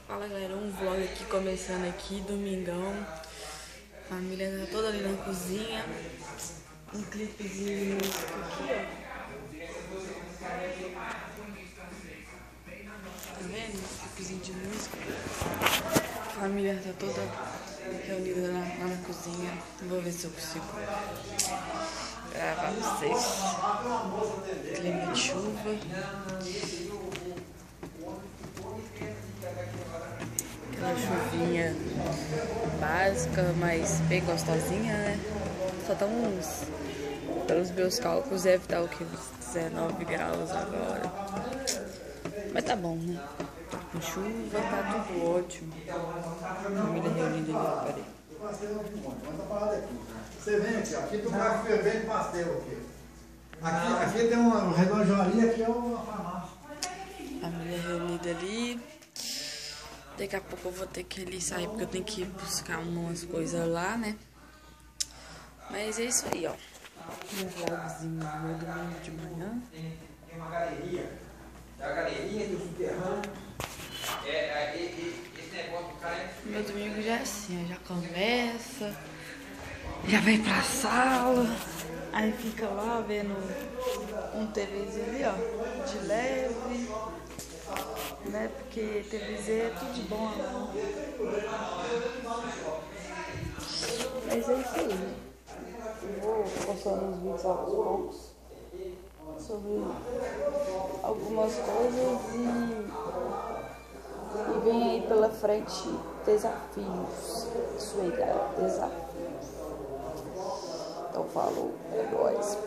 Fala galera, um vlog aqui começando aqui, domingão. A família tá toda ali na cozinha. Um clipezinho de música aqui, ó. Tá vendo? Um clipezinho de música. A família tá toda reunida lá na cozinha. Vou ver se eu consigo gravar pra vocês. Clima de chuva. Aquela chuvinha básica, mas bem gostosinha, né? Só tá pelos meus cálculos, deve estar o que? 19 graus agora. Mas tá bom, né? Com chuva, tá tudo ótimo. Família reunida ali, peraí. Você vem aqui tem um carro fervente de pastel aqui. Aqui tem uma relojoaria, aqui é uma farmácia. Família reunida ali. Daqui a pouco eu vou ter que ali sair, porque eu tenho que ir buscar umas coisas lá, né? Mas é isso aí, ó. Um vlogzinho do meu domingo de manhã. Tem uma galeria. Da galeria do subterrâneo. Esse negócio do cara é... Meu domingo já é assim, ó, já começa, já vai pra sala, aí fica lá vendo um TVzinho ali, ó, de leve, né, porque TVZ é tudo de bom, né? Mas é isso aí, eu vou postando uns vídeos aos poucos sobre algumas coisas e vem aí pela frente desafios. Isso aí, galera, desafios. Então falou, é nóis.